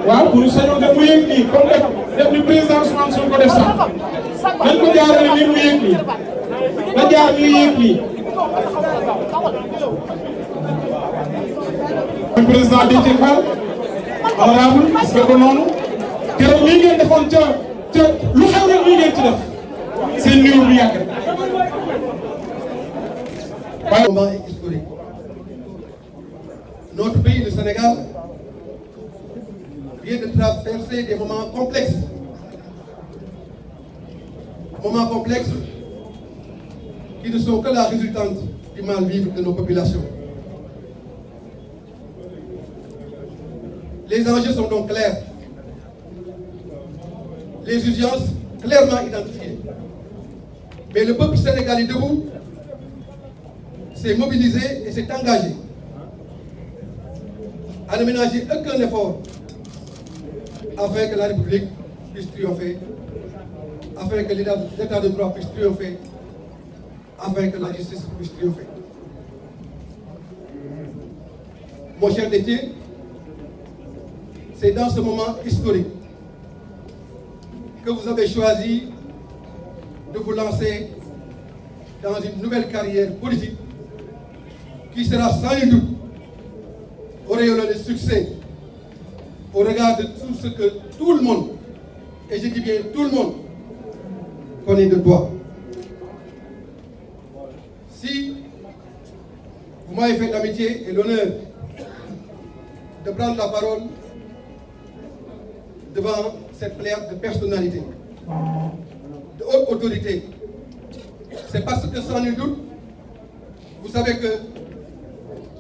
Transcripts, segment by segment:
waaw bu ñu sañoon def mu yëg nii comme def ni président Ousmane Sonko def sax nañ ko jaarale ni mu yëg nii na jaar ni yëg nii. président Déthié Fall honorable gis nga ko noonu keroog lii ngeen defoon ca lu xew rek lii ngeen ci def seen nuyu bu yàgg. Le moment est historique. Notre pays, le Sénégal, vient de traverser des moments complexes. Moments complexes qui ne sont que la résultante du mal-vivre de nos populations. Les enjeux sont donc clairs. Les urgences clairement identifiées. Mais le peuple sénégalais debout s'est mobilisé et s'est engagé à ne ménager aucun effort afin que la République puisse triompher, afin que l'état de droit puisse triompher, afin que la justice puisse triompher. Mon cher Déthié, c'est dans ce moment historique que vous avez choisi de vous lancer dans une nouvelle carrière politique qui sera sans nul doute auréolée de succès au regard de tout ce que tout le monde, et je dis bien tout le monde, connaît de toi. Si vous m'avez fait l'amitié et l'honneur de prendre la parole devant cette pléiade de personnalités, de haute autorité, c'est parce que sans nul doute, vous savez que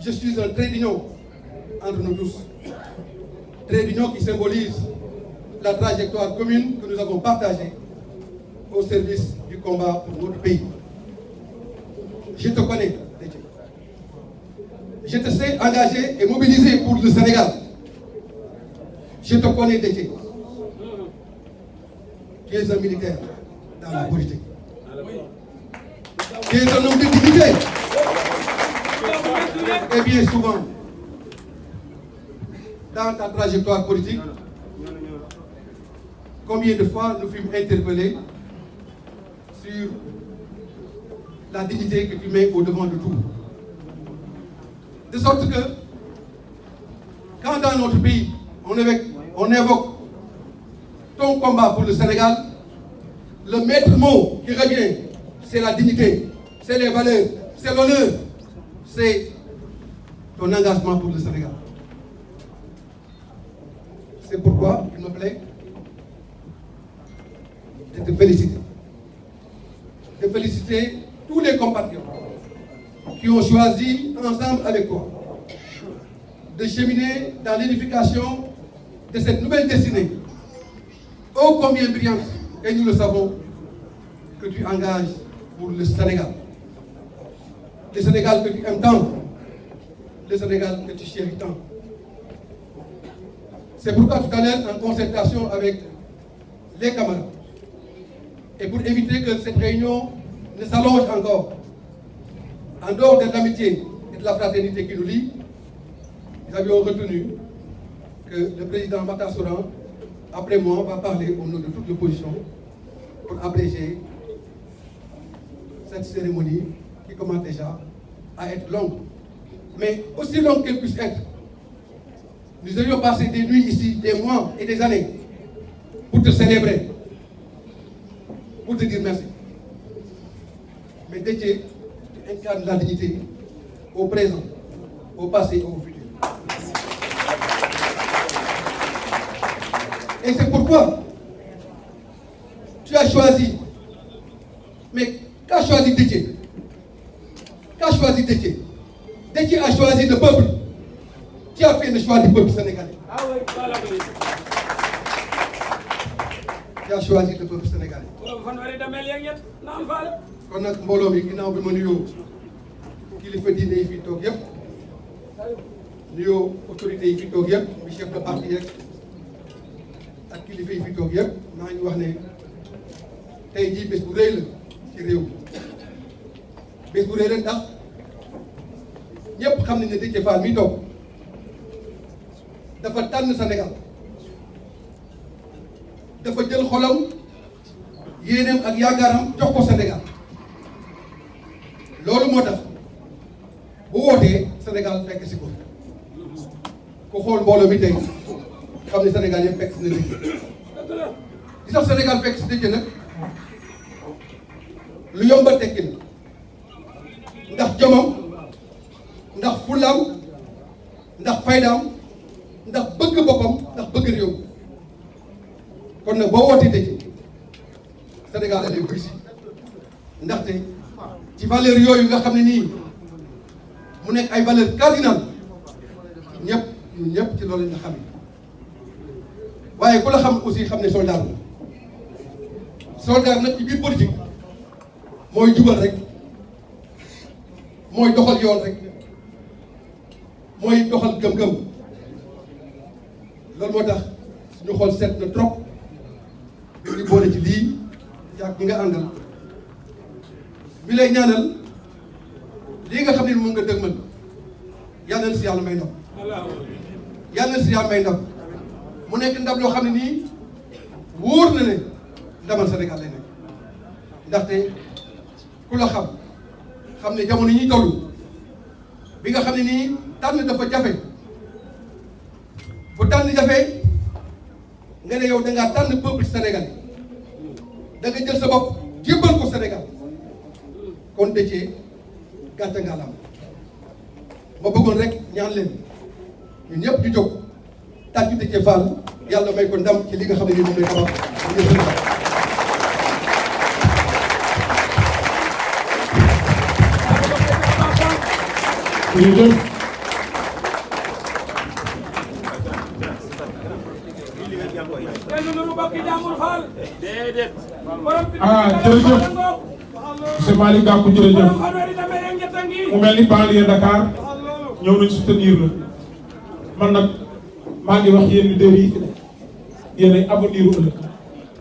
je suis un trait d'union entre nous tous. Trait d'union qui symbolise la trajectoire commune que nous avons partagée au service du combat pour notre pays. Je te connais, Déthié. Je te sais engagé et mobilisé pour le Sénégal. Je te connais, Déthié. Tu es un militaire dans la politique. Tu es un homme de dignité. Et bien souvent, dans ta trajectoire politique, combien de fois nous fûmes interpellés sur la dignité que tu mets au devant de tout. De sorte que, quand dans notre pays, on évoque ton combat pour le Sénégal, le maître mot qui revient, c'est la dignité, c'est les valeurs, c'est l'honneur, c'est ton engagement pour le Sénégal. C'est pourquoi il me plaît de te féliciter. De féliciter tous les compatriotes qui ont choisi ensemble avec toi de cheminer dans l'édification de cette nouvelle destinée, ô combien brillante, et nous le savons, que tu engages pour le Sénégal. Le Sénégal que tu aimes tant, le Sénégal que tu chéris tant. C'est pourquoi tout à l'heure, en concertation avec les camarades, et pour éviter que cette réunion ne s'allonge encore, en dehors de l'amitié et de la fraternité qui nous lie, nous avions retenu que le président Matassoran, après moi, va parler au nom de toute l'opposition pour abréger cette cérémonie qui commence déjà à être longue. Mais aussi longue qu'elle puisse être, nous aurions passé des nuits ici, des mois et des années pour te célébrer, pour te dire merci. Mais Déthié, tu incarnes la dignité au présent, au passé et au futur. Et c'est pourquoi tu as choisi, mais qu'a choisi Déthié? Qu'a choisi Déthié? Déthié a choisi le peuple. Qui a fait le choix du peuple sénégalais? Qui a choisi le peuple sénégalais? kon nag mbooloo mi ginnaaw bi ma nuyoo kilifa diine yi fi toog yëpp nuyoo autorités yi fi toog yëpp mi chef de parti yeeg ak kilifa yi fi toog yëpp maa ngi wax ne tey jii bés bu rëy la ci réew mi bés bu rëy la ndax ñëpp xam nañ ne Déthié Fall mi toog dafa tànn Sénégal dafa jël xolam yéeneem ak yaakaaram jox ko Sénégal loolu moo tax bu wootee Sénégal fekk si ko ku xool mbooloo mi tey xam ne Sénégal yëpp fekk si na dëj li tax Sénégal fekk si dëj nag lu yomba tekki la ndax jomam ndax fulaam ndax faydaam ndax bëgg boppam ndax bëgg réew kon nag boo wootee dëj Sénégal la lay wuy si ndaxte ci valeur yooyu nga xam ne nii mu nekk ay valeur cardinal ñun ñëpp ci loolu lañ la xam waaye ku la xam aussi xam ne soldat la soldat nag ci biir politique mooy jubal rek mooy doxal yoon rek mooy doxal gëm-gëm loolu moo tax suñu xool seet na trop bi ñu boole ci lii yàgg ñi nga àndal bi lay ñaanal lii nga xam ne moom nga dëgmal yàlla na si yàlla may ndam yàlla na si yàlla may ndam mu nekk ndam loo xam ne nii wóor na ne ndamal Sénégal lay nekk ndaxte ku la xam ne jamono yi ñuy toll bi nga xam ne nii tànn dafa jafe bu tànn jafe nga ne yow da ngaa tànn peuple sénégalais da nga jël sa bopp jébbal ko Sénégal kon Déthié gàcce ngalaam ma bëggoon rek ñaan leen ñun ñëpp ñu jóg tàccu Déthié Fall yàlla may ko ndam ci li nga xam ne nii moom lay tabax jërëjëf monsieur Malick Gakou jërëjëf mu mel ni banlieue Dakar ñëw nañ soutenir la man nag maa ngi wax yéen leaders yi fi ne yéen ay avenir u ëllëg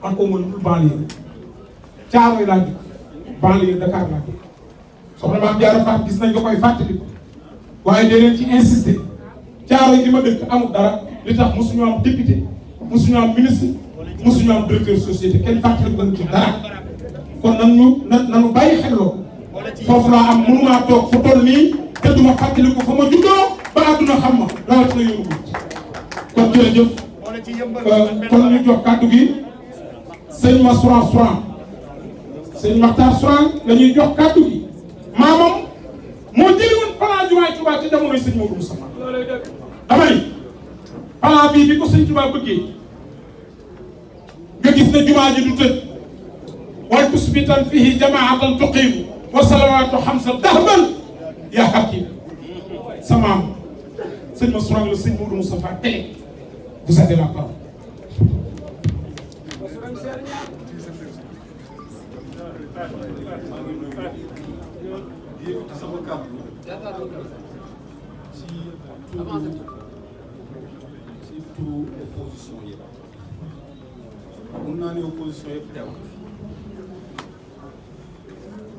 man ko mën banlieue Thiaroye laa dëkk banlieue Dakar laa dëkk soxna Mame Diarra Fam gis nañ nga koy fàttali waaye dee leen ci insister Thiaroye gi ma dëkk amul dara li tax mosuñu am député mosuñu am ministre mosuñu am directeur société kenn fàttali ko ci dara kon nanu bàyyi xel loolu foofu laa am mënumaa toog fu toll nii te duma fàttali ko fa ma juddoo ba àdduna xam ma rawatina yoonu ko kon jërëjëf kon ñu jox kàddu gi sëñ Massoura Souran sëñ Makhtar Souran la ñuy jox kàddu gi maamam moo jëli woon plan jumaay Touba ci jamonoy sëñ Modou Moustapha dama ni plan bii bi ko sëñ Touba bëggee nga gis ne jumaa ji du tëj wal tusbitan fihi jamaatan tuqimu wa salawaatu xamsa dahban yaa hakim sa maam sëñ Massoura la sëñ Modou Moustapha tey vous avez la parole. sama kàddu ci turu opposition yëpp mun naa ne opposition yëpp teew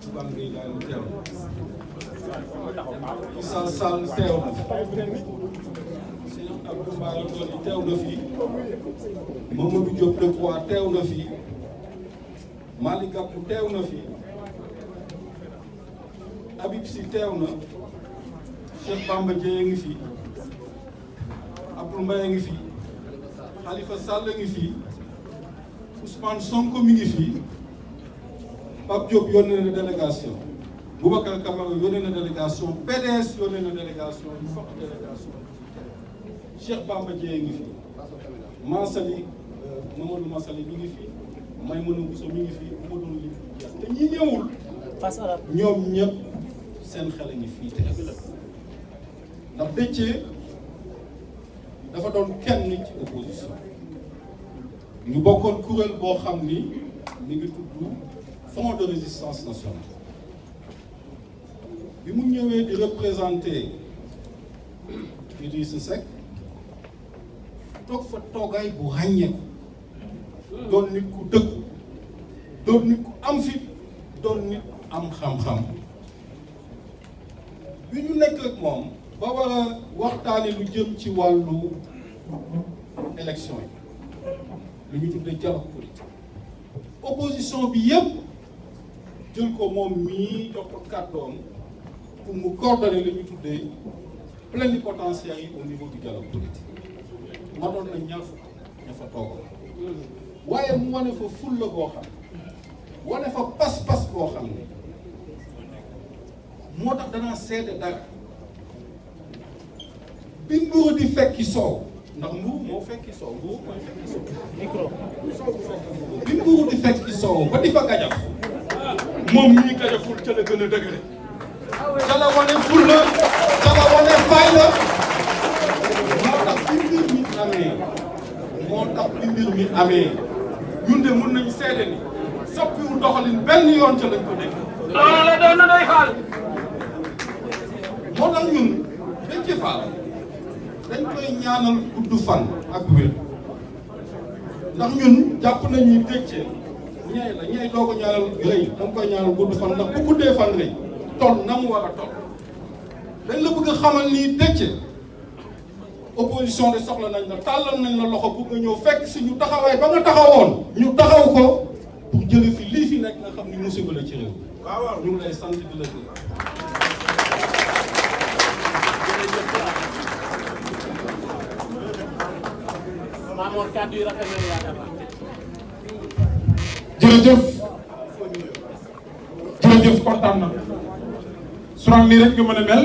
Bougane Gueye Dany teew na Issa Sall teew na Sëñ Abdou Bara Dolly teew na fi Mamadou Diop Decroix teew na fi Malick Gakou teew na fi Habib Sy teew na Cheikh Bamba Dièye ngi fi Abdoul Mbaye ngi fi Khalifa Sall ngi fi Ousmane Sonko mi ngi fi Pape Diop yónnee na délégation Boubacar Camara yónnee na délégation PDS yónnee na délégation yu fokk délégation Cheikh Bamba Dièye ngi fi Mansali Mamadou Mansali mi ngi fi Maymouna Bousso mi ngi fi Mamadou li te ñi ñëwul ñoom ñëpp seen xel a ngi fii te ndax Déthié dafa doon kenn ci opposition ñu bokkoon kuréel boo xam ni mi ngi tudd Front de résistance nationale bi mu ñëwee di représenter Idrissa Seck toog fa toogaay bu ràññeeku doon nit ku dëgg doon nit ku am fit doon nit am xam-xam bi ñu nekk ak moom ba war a waxtaane lu jëm ci wàllu élection yi lu ñu tuddee dialogue politique opposition bi yëpp jël ko moom mii jox ko kàddoom pour mu coordonner li ñu tuddee plénipotentiaires yi au niveau du dialogue politique ma doon na ñaar fukk ña fa toogoon waaye mu wane fa fulla boo xam wane fa pas-pas boo xam ne moo tax danaa seede dara bi mburu di fekki soow ndax mburu moo fekki soow mburu mooy fekki soow micro soow bu fekki mburu bi mburu di fekki soow ba di fa gajaf moom mii gajaful ca la gën a dëgëre ca la wane fulla ca la wane fayda moo tax bi mbir mi amee ñun de mun nañu seede ni soppiwul doxalin benn yoon ca lañ ko dégg. loolu la doon na doy faal. moo tax ñun dañ ci faal dañ koy ñaanal gudd fan ak wér ndax ñun jàpp nañ ni Déthié ñay la ñay doo ko ñaanal rëy da nga koy ñaanal gudd fan ndax bu guddee fan rëy toll na mu war a toll dañ la bëgg a xamal ni Déthié opposition de soxla nañ la tàllal nañ la loxo pour nga ñëw fekk si ñu taxawaay ba nga taxawoon ñu taxaw ko pour jële fi lii fi nekk nga xam ni musiba la ci réew waaw ñu ngi lay sant di la gërëm. Maamoor kàddu yi rafet na yaakaar naa. jërëjëf kontaan na. Sourang nii rek nga mën a mel